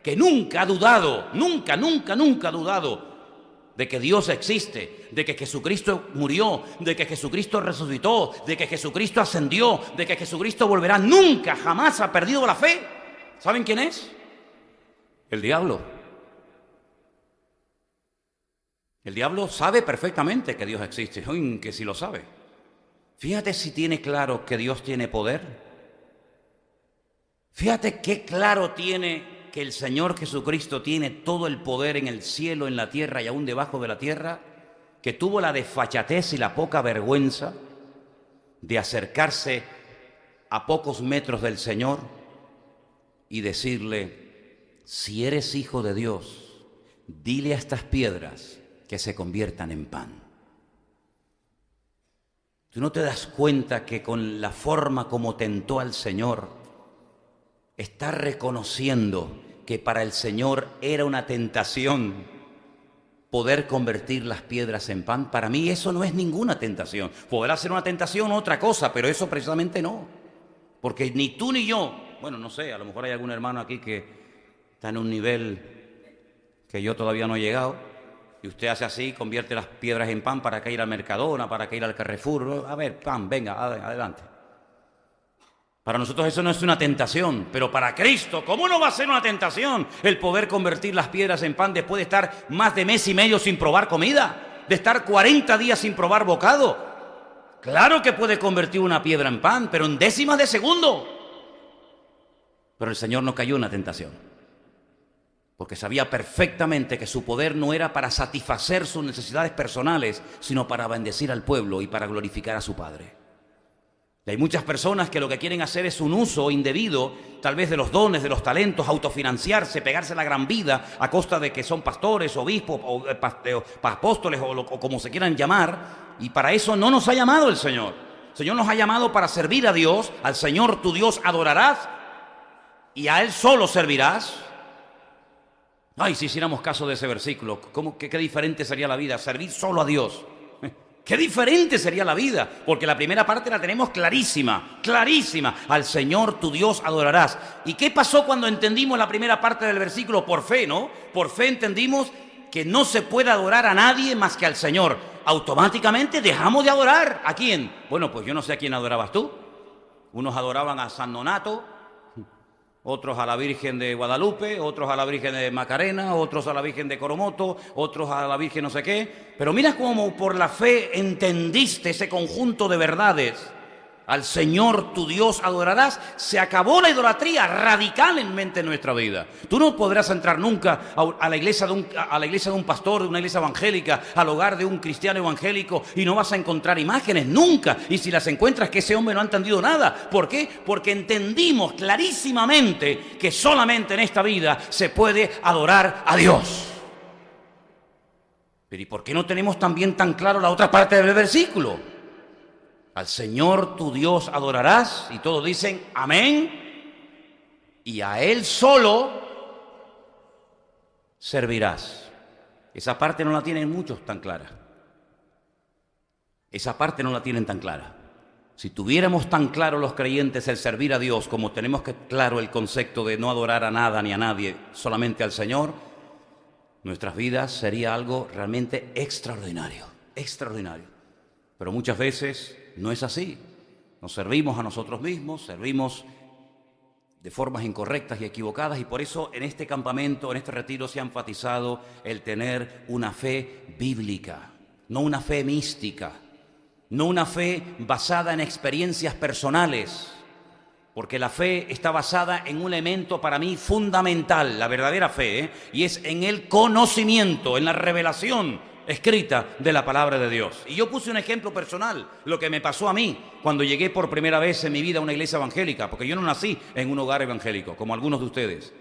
que nunca ha dudado, nunca ha dudado de que Dios existe, de que Jesucristo murió, de que Jesucristo resucitó, de que Jesucristo ascendió, de que Jesucristo volverá, nunca, jamás ha perdido la fe. ¿Saben quién es? El diablo. El diablo sabe perfectamente que Dios existe, que sí lo sabe. Fíjate si tiene claro que Dios tiene poder. Fíjate qué claro tiene que el Señor Jesucristo tiene todo el poder en el cielo, en la tierra y aún debajo de la tierra, que tuvo la desfachatez y la poca vergüenza de acercarse a pocos metros del Señor y decirle, si eres hijo de Dios, dile a estas piedras que se conviertan en pan. ¿Tú no te das cuenta que con la forma como tentó al Señor, está reconociendo que para el Señor era una tentación poder convertir las piedras en pan? Para mí eso no es ninguna tentación. Podrá ser una tentación otra cosa, pero eso precisamente no. Porque ni tú ni yo, bueno, no sé, a lo mejor hay algún hermano aquí que está en un nivel que yo todavía no he llegado, y usted hace así, convierte las piedras en pan para que ir al Mercadona, para que ir al Carrefour. A ver, pan, venga, adelante. Para nosotros eso no es una tentación, pero para Cristo, ¿cómo no va a ser una tentación el poder convertir las piedras en pan después de estar más de mes y medio sin probar comida, de estar 40 días sin probar bocado? Claro que puede convertir una piedra en pan, pero en décimas de segundo. Pero el Señor no cayó en la tentación, porque sabía perfectamente que su poder no era para satisfacer sus necesidades personales, sino para bendecir al pueblo y para glorificar a su Padre. Y hay muchas personas que lo que quieren hacer es un uso indebido, tal vez de los dones, de los talentos, autofinanciarse, pegarse la gran vida a costa de que son pastores, obispos, o apóstoles, o como se quieran llamar, y para eso no nos ha llamado el Señor. El Señor nos ha llamado para servir a Dios. Al Señor tu Dios adorarás y a Él solo servirás. Ay, si hiciéramos caso de ese versículo, qué diferente sería la vida, servir solo a Dios. Qué diferente sería la vida, porque la primera parte la tenemos clarísima, clarísima. Al Señor tu Dios adorarás. ¿Y qué pasó cuando entendimos la primera parte del versículo? Por fe, ¿no? Por fe entendimos que no se puede adorar a nadie más que al Señor. Automáticamente dejamos de adorar. ¿A quién? Bueno, pues yo no sé a quién adorabas tú. Unos adoraban a San Donato, otros a la Virgen de Guadalupe, otros a la Virgen de Macarena, otros a la Virgen de Coromoto, otros a la Virgen no sé qué. Pero mira cómo por la fe entendiste ese conjunto de verdades. Al Señor tu Dios adorarás. Se acabó la idolatría radicalmente en nuestra vida. Tú no podrás entrar nunca a la iglesia de un pastor, de una iglesia evangélica, al hogar de un cristiano evangélico, y no vas a encontrar imágenes nunca. Y si las encuentras, que ese hombre no ha entendido nada. ¿Por qué? Porque entendimos clarísimamente que solamente en esta vida se puede adorar a Dios. Pero ¿y por qué no tenemos también tan claro la otra parte del versículo? Al Señor tu Dios adorarás, y todos dicen amén, y a Él solo servirás. Esa parte no la tienen muchos tan clara. Esa parte no la tienen tan clara. Si tuviéramos tan claro los creyentes el servir a Dios como tenemos claro el concepto de no adorar a nada ni a nadie, solamente al Señor, nuestras vidas sería algo realmente extraordinario, extraordinario. Pero muchas veces no es así. Nos servimos a nosotros mismos, servimos de formas incorrectas y equivocadas, y por eso en este campamento, en este retiro, se ha enfatizado el tener una fe bíblica, no una fe mística, no una fe basada en experiencias personales, porque la fe está basada en un elemento para mí fundamental, la verdadera fe, y es en el conocimiento, en la revelación escrita de la palabra de Dios. Y yo puse un ejemplo personal, lo que me pasó a mí cuando llegué por primera vez en mi vida a una iglesia evangélica, porque yo no nací en un hogar evangélico, como algunos de ustedes.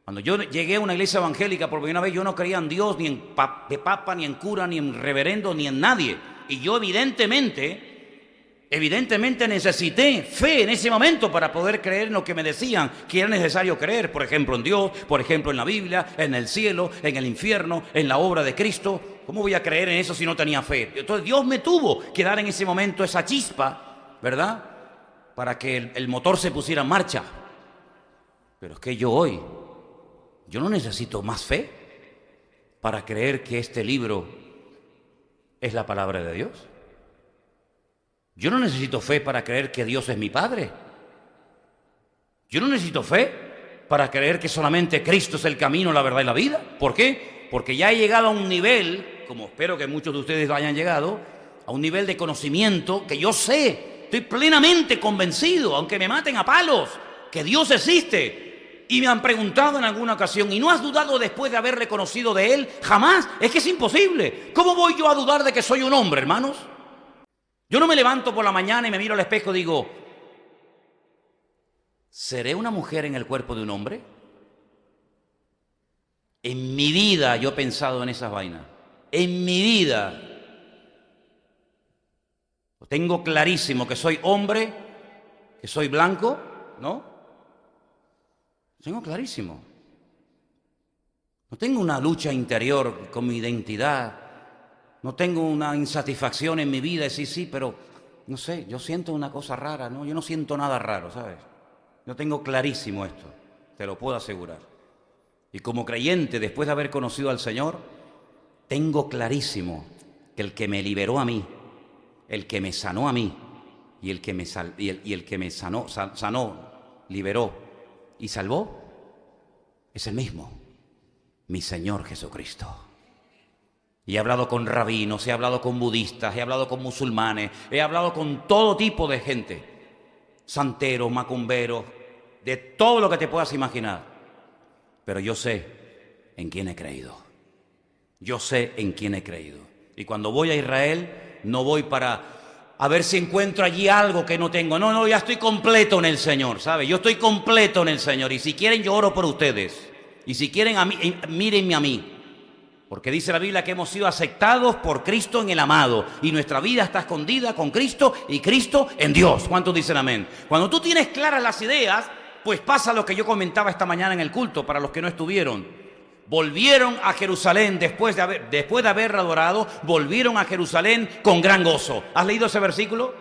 Cuando yo llegué a una iglesia evangélica por primera vez, yo no creía en Dios, ni en papa, ni en cura, ni en reverendo, ni en nadie. Y yo evidentemente necesité fe en ese momento para poder creer en lo que me decían que era necesario creer. Por ejemplo, en Dios, por ejemplo, en la Biblia, en el cielo, en el infierno, en la obra de Cristo. ¿Cómo voy a creer en eso si no tenía fe? Entonces Dios me tuvo que dar en ese momento esa chispa, ¿verdad?, para que el motor se pusiera en marcha. Pero es que yo no necesito más fe para creer que este libro es la palabra de Dios. Yo no necesito fe para creer que Dios es mi Padre. Yo no necesito fe para creer que solamente Cristo es el camino, la verdad y la vida. ¿Por qué? Porque ya he llegado a un nivel, como espero que muchos de ustedes hayan llegado, a un nivel de conocimiento que yo sé, estoy plenamente convencido, aunque me maten a palos, que Dios existe. Y me han preguntado en alguna ocasión, ¿y no has dudado después de haber reconocido de Él? Jamás. Es que es imposible. ¿Cómo voy yo a dudar de que soy un hombre, hermanos? Yo no me levanto por la mañana y me miro al espejo y digo, ¿seré una mujer en el cuerpo de un hombre? En mi vida yo he pensado en esas vainas. En mi vida. Tengo clarísimo que soy hombre, que soy blanco, ¿no? Tengo clarísimo. No tengo una lucha interior con mi identidad. No tengo una insatisfacción en mi vida, sí, pero no sé, yo siento una cosa rara, ¿no? Yo no siento nada raro, ¿sabes? Yo tengo clarísimo esto, te lo puedo asegurar. Y como creyente, después de haber conocido al Señor, tengo clarísimo que el que me liberó a mí, el que me sanó a mí, y el que me, sanó, liberó y salvó, es el mismo, mi Señor Jesucristo. Y he hablado con rabinos, he hablado con budistas, he hablado con musulmanes, he hablado con todo tipo de gente, santeros, macumberos, de todo lo que te puedas imaginar. Pero yo sé en quién he creído. Yo sé en quién he creído. Y cuando voy a Israel, no voy para a ver si encuentro allí algo que no tengo. No, ya estoy completo en el Señor, ¿sabe? Yo estoy completo en el Señor. Y si quieren, yo oro por ustedes. Y si quieren, mírenme a mí. Porque dice la Biblia que hemos sido aceptados por Cristo en el amado. Y nuestra vida está escondida con Cristo y Cristo en Dios. ¿Cuántos dicen amén? Cuando tú tienes claras las ideas, pues pasa lo que yo comentaba esta mañana en el culto, para los que no estuvieron. Volvieron a Jerusalén después de haber adorado, volvieron a Jerusalén con gran gozo. ¿Has leído ese versículo?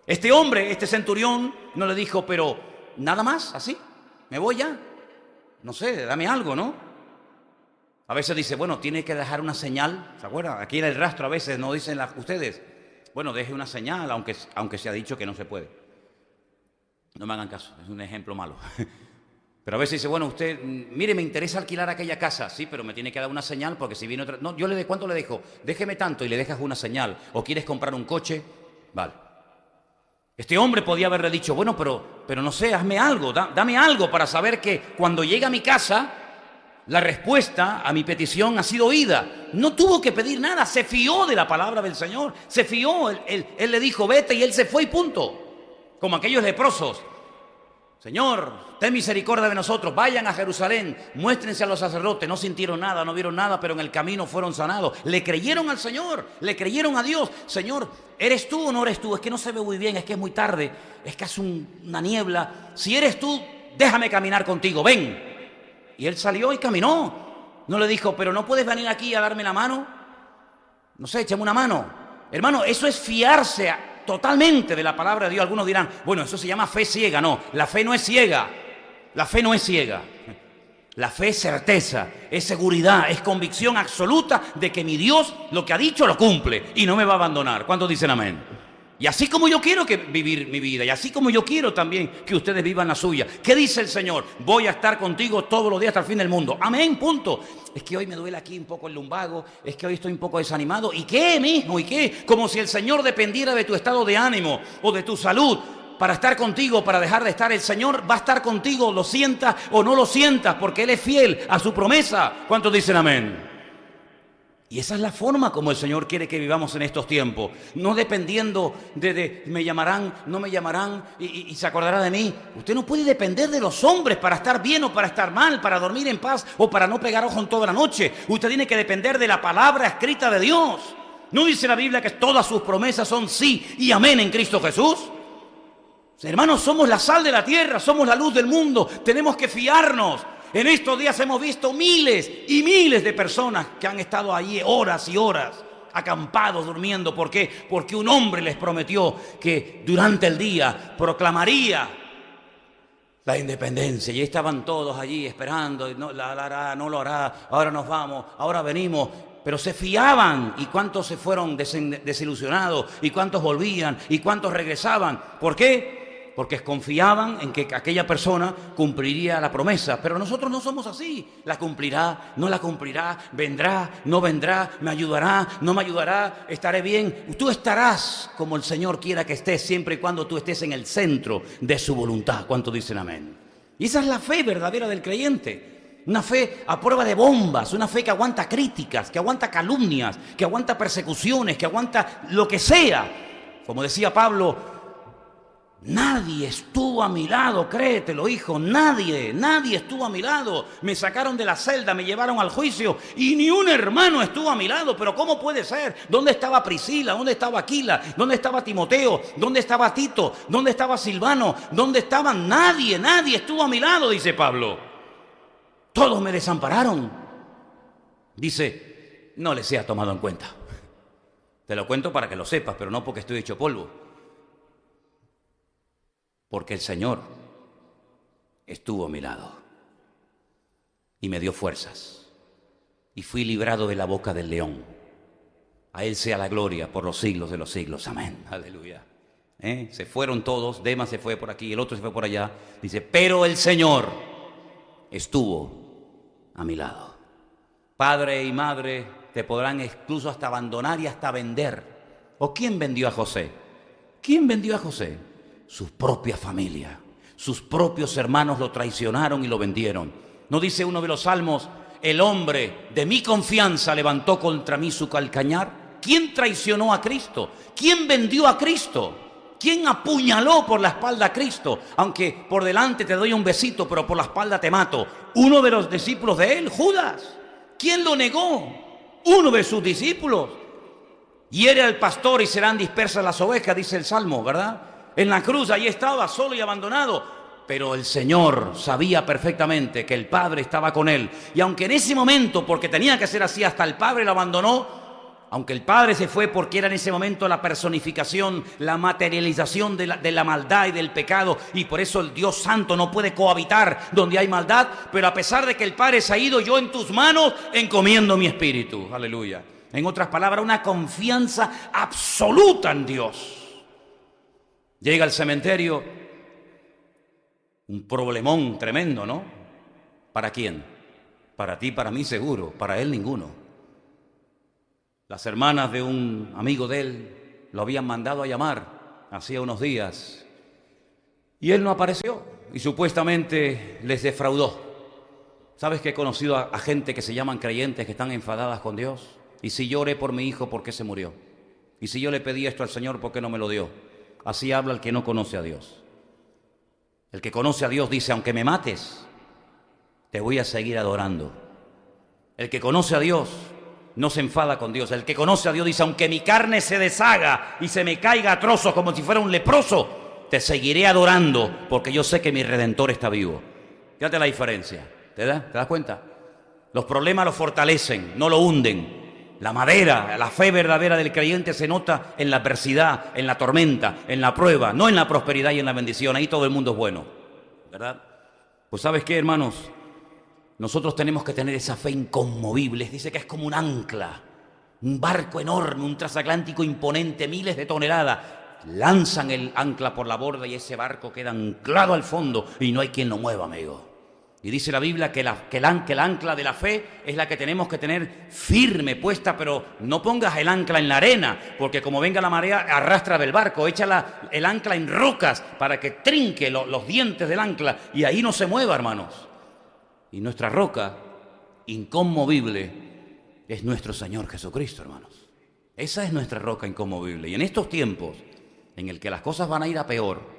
Este hombre, este centurión, no le dijo, pero nada más, así, me voy ya. No sé, dame algo, ¿no? A veces dice, bueno, tiene que dejar una señal, ¿se acuerdan? Aquí en el rastro a veces no dicen ustedes, bueno, deje una señal, aunque se ha dicho que no se puede. No me hagan caso, es un ejemplo malo. Pero a veces dice, bueno, usted, mire, me interesa alquilar aquella casa. Sí, pero me tiene que dar una señal porque si viene otra... No, ¿cuánto le dejo? Déjeme tanto y le dejas una señal. ¿O quieres comprar un coche? Vale. Este hombre podía haberle dicho, bueno, pero no sé, hazme algo, dame algo para saber que cuando llegue a mi casa, la respuesta a mi petición ha sido oída. No tuvo que pedir nada, se fió de la palabra del Señor. Se fió, él le dijo, vete, y él se fue y punto. Como aquellos leprosos. Señor, ten misericordia de nosotros, vayan a Jerusalén, muéstrense a los sacerdotes. No sintieron nada, no vieron nada, pero en el camino fueron sanados. Le creyeron al Señor, le creyeron a Dios. Señor, ¿eres tú o no eres tú? Es que no se ve muy bien, es que es muy tarde, es que hace una niebla. Si eres tú, déjame caminar contigo, ven. Y él salió y caminó. No le dijo, pero no puedes venir aquí a darme la mano. No sé, échame una mano. Hermano, eso es fiarse totalmente de la palabra de Dios. Algunos dirán, bueno, eso se llama fe ciega. No, la fe no es ciega. La fe no es ciega. La fe es certeza, es seguridad, es convicción absoluta de que mi Dios lo que ha dicho lo cumple y no me va a abandonar. ¿Cuántos dicen amén? Y así como yo quiero vivir mi vida, y así como yo quiero también que ustedes vivan la suya. ¿Qué dice el Señor? Voy a estar contigo todos los días hasta el fin del mundo. Amén, punto. Es que hoy me duele aquí un poco el lumbago, es que hoy estoy un poco desanimado. ¿Y qué, mijo? ¿Y qué? Como si el Señor dependiera de tu estado de ánimo o de tu salud para estar contigo, para dejar de estar. El Señor va a estar contigo, lo sientas o no lo sientas, porque Él es fiel a su promesa. ¿Cuántos dicen amén? Y esa es la forma como el Señor quiere que vivamos en estos tiempos. No dependiendo de me llamarán, no me llamarán y se acordará de mí. Usted no puede depender de los hombres para estar bien o para estar mal, para dormir en paz o para no pegar ojo en toda la noche. Usted tiene que depender de la palabra escrita de Dios. ¿No dice la Biblia que todas sus promesas son sí y amén en Cristo Jesús? Hermanos, somos la sal de la tierra, somos la luz del mundo. Tenemos que fiarnos. En estos días hemos visto miles y miles de personas que han estado allí horas y horas, acampados, durmiendo. ¿Por qué? Porque un hombre les prometió que durante el día proclamaría la independencia. Y estaban todos allí esperando. No lo hará, ahora nos vamos, ahora venimos. Pero se fiaban. ¿Y cuántos se fueron desilusionados? ¿Y cuántos volvían? ¿Y cuántos regresaban? ¿Por qué? Porque confiaban en que aquella persona cumpliría la promesa. Pero nosotros no somos así. La cumplirá, no la cumplirá, vendrá, no vendrá, me ayudará, no me ayudará, estaré bien. Tú estarás como el Señor quiera que estés, siempre y cuando tú estés en el centro de su voluntad. ¿Cuántos dicen amén? Y esa es la fe verdadera del creyente. Una fe a prueba de bombas, una fe que aguanta críticas, que aguanta calumnias, que aguanta persecuciones, que aguanta lo que sea. Como decía Pablo, nadie estuvo a mi lado, créetelo, hijo, nadie estuvo a mi lado. Me sacaron de la celda, me llevaron al juicio y ni un hermano estuvo a mi lado. Pero ¿cómo puede ser? ¿Dónde estaba Priscila? ¿Dónde estaba Aquila? ¿Dónde estaba Timoteo? ¿Dónde estaba Tito? ¿Dónde estaba Silvano? ¿Dónde estaban? Nadie estuvo a mi lado, dice Pablo. Todos me desampararon. Dice, no les sea tomado en cuenta. Te lo cuento para que lo sepas, pero no porque estoy hecho polvo. porque el Señor estuvo a mi lado y me dio fuerzas y fui librado de la boca del león. A Él sea la gloria por los siglos de los siglos. Amén. Aleluya. Se fueron todos, Demas se fue por aquí, el otro se fue por allá. Dice, pero el Señor estuvo a mi lado. Padre y madre te podrán incluso hasta abandonar y hasta vender. ¿O quién vendió a José? ¿Quién vendió a José? Su propia familia. Sus propios hermanos lo traicionaron y lo vendieron. ¿No dice uno de los salmos, el hombre de mi confianza levantó contra mí su calcañar? ¿Quién traicionó a Cristo? ¿Quién vendió a Cristo? ¿Quién apuñaló por la espalda a Cristo? Aunque por delante te doy un besito, pero por la espalda te mato. Uno de los discípulos de él, Judas. ¿Quién lo negó? Uno de sus discípulos. Hiere al pastor y serán dispersas las ovejas, dice el Salmo, ¿verdad? En la cruz, allí estaba, solo y abandonado. Pero el Señor sabía perfectamente que el Padre estaba con él. Y aunque en ese momento, porque tenía que ser así, hasta el Padre lo abandonó, aunque el Padre se fue porque era en ese momento la personificación, la materialización de la maldad y del pecado, y por eso el Dios Santo no puede cohabitar donde hay maldad, pero a pesar de que el Padre se ha ido, yo en tus manos encomiendo mi espíritu. Aleluya. En otras palabras, una confianza absoluta en Dios. Llega al cementerio, un problemón tremendo, ¿no? ¿Para quién? Para ti, para mí seguro, para él ninguno. Las hermanas de un amigo de él lo habían mandado a llamar hacía unos días y él no apareció y supuestamente les defraudó. ¿Sabes que he conocido a gente que se llaman creyentes que están enfadadas con Dios? Y si yo oré por mi hijo, ¿por qué se murió? Y si yo le pedí esto al Señor, ¿por qué no me lo dio? Así habla el que no conoce a Dios. El que conoce a Dios dice, aunque me mates, te voy a seguir adorando. El que conoce a Dios no se enfada con Dios. El que conoce a Dios dice, aunque mi carne se deshaga y se me caiga a trozos como si fuera un leproso, te seguiré adorando porque yo sé que mi Redentor está vivo. Fíjate la diferencia. ¿Te das cuenta? Los problemas lo fortalecen, no lo hunden. La madera, la fe verdadera del creyente se nota en la adversidad, en la tormenta, en la prueba, no en la prosperidad y en la bendición. Ahí todo el mundo es bueno, ¿verdad? Pues ¿sabes qué, hermanos? Nosotros tenemos que tener esa fe inconmovible. Dice que es como un ancla, un barco enorme, un transatlántico imponente, miles de toneladas. Lanzan el ancla por la borda y ese barco queda anclado al fondo y no hay quien lo mueva, amigo. Y dice la Biblia que el ancla de la fe es la que tenemos que tener firme, puesta, pero no pongas el ancla en la arena, porque como venga la marea, arrastra del barco. Echa el ancla en rocas para que trinque los dientes del ancla y ahí no se mueva, hermanos. Y nuestra roca inconmovible es nuestro Señor Jesucristo, hermanos. Esa es nuestra roca inconmovible. Y en estos tiempos en el que las cosas van a ir a peor,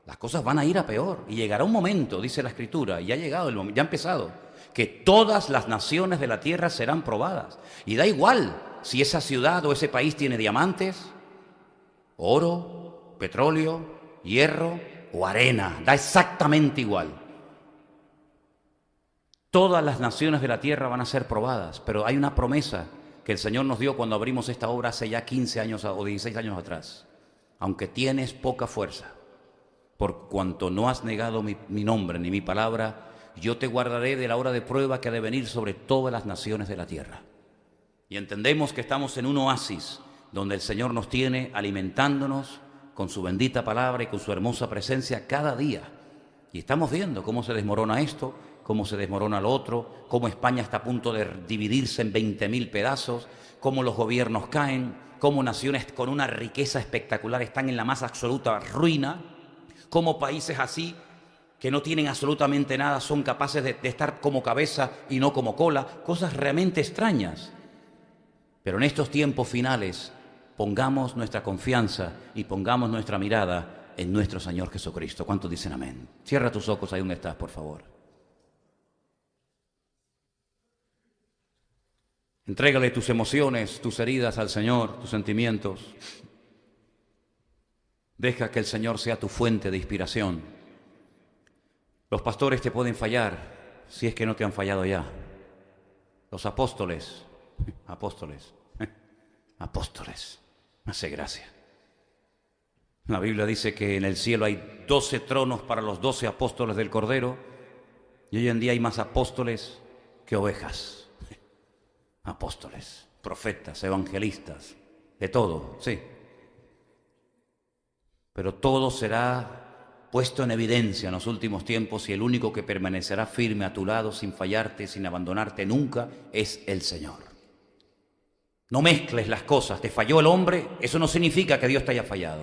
las cosas van a ir a peor. Y llegará un momento, dice la Escritura, y ha llegado el momento, ya ha empezado, que todas las naciones de la tierra serán probadas. Y da igual si esa ciudad o ese país tiene diamantes, oro, petróleo, hierro o arena. Da exactamente igual. Todas las naciones de la tierra van a ser probadas, pero hay una promesa que el Señor nos dio cuando abrimos esta obra hace ya 15 años o 16 años atrás. Aunque tienes poca fuerza, por cuanto no has negado mi nombre ni mi palabra, yo te guardaré de la hora de prueba que ha de venir sobre todas las naciones de la tierra. Y entendemos que estamos en un oasis donde el Señor nos tiene alimentándonos con su bendita palabra y con su hermosa presencia cada día. Y estamos viendo cómo se desmorona esto, cómo se desmorona lo otro, cómo España está a punto de dividirse en 20.000 pedazos, cómo los gobiernos caen, cómo naciones con una riqueza espectacular están en la más absoluta ruina, cómo países así, que no tienen absolutamente nada, son capaces de estar como cabeza y no como cola, cosas realmente extrañas. Pero en estos tiempos finales, pongamos nuestra confianza y pongamos nuestra mirada en nuestro Señor Jesucristo. ¿Cuántos dicen amén? Cierra tus ojos ahí donde estás, por favor. Entrégale tus emociones, tus heridas al Señor, tus sentimientos. Deja que el Señor sea tu fuente de inspiración. Los pastores te pueden fallar, si es que no te han fallado ya. Los apóstoles, me hace gracia. La Biblia dice que en el cielo hay 12 tronos para los 12 apóstoles del Cordero, y hoy en día hay más apóstoles que ovejas. Apóstoles, profetas, evangelistas, de todo, sí. Pero todo será puesto en evidencia en los últimos tiempos, y el único que permanecerá firme a tu lado sin fallarte, sin abandonarte nunca, es el Señor. No mezcles las cosas. Te falló el hombre, eso no significa que Dios te haya fallado.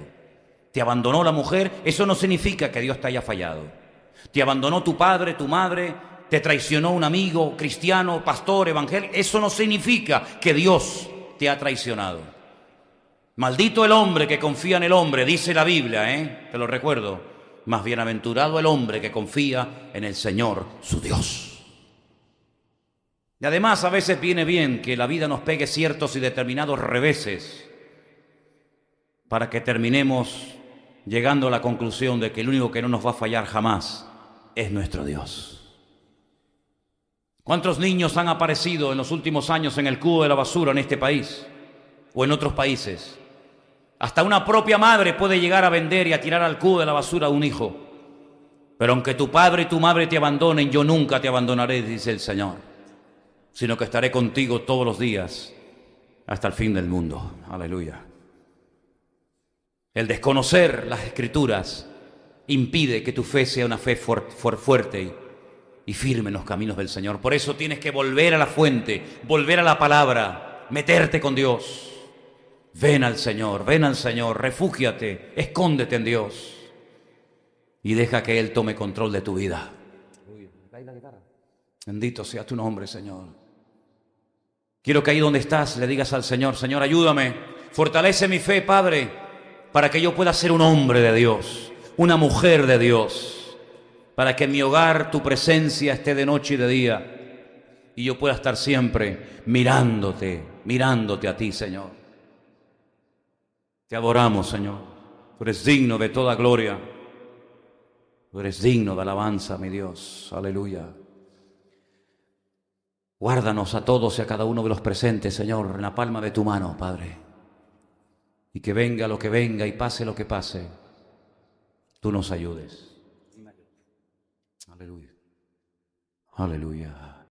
Te abandonó la mujer, eso no significa que Dios te haya fallado. Te abandonó tu padre, tu madre, te traicionó un amigo cristiano, pastor, evangélico, eso no significa que Dios te ha traicionado. Maldito el hombre que confía en el hombre, dice la Biblia, te lo recuerdo. Más bienaventurado el hombre que confía en el Señor, su Dios. Y además a veces viene bien que la vida nos pegue ciertos y determinados reveses para que terminemos llegando a la conclusión de que el único que no nos va a fallar jamás es nuestro Dios. ¿Cuántos niños han aparecido en los últimos años en el cubo de la basura en este país o en otros países? Hasta una propia madre puede llegar a vender y a tirar al cubo de la basura a un hijo. Pero aunque tu padre y tu madre te abandonen, yo nunca te abandonaré, dice el Señor, sino que estaré contigo todos los días hasta el fin del mundo. Aleluya. El desconocer las Escrituras impide que tu fe sea una fe fuerte y firme en los caminos del Señor. Por eso tienes que volver a la fuente, volver a la palabra, meterte con Dios. Ven al Señor, refúgiate, escóndete en Dios y deja que Él tome control de tu vida. Bendito sea tu nombre, Señor. Quiero que ahí donde estás le digas al Señor: Señor, ayúdame, fortalece mi fe, Padre, para que yo pueda ser un hombre de Dios, una mujer de Dios, para que en mi hogar tu presencia esté de noche y de día y yo pueda estar siempre mirándote a ti, Señor. Te adoramos, Señor. Tú eres digno de toda gloria. Tú eres digno de alabanza, mi Dios. Aleluya. Guárdanos a todos y a cada uno de los presentes, Señor, en la palma de tu mano, Padre. Y que venga lo que venga y pase lo que pase, tú nos ayudes. Aleluya. Aleluya.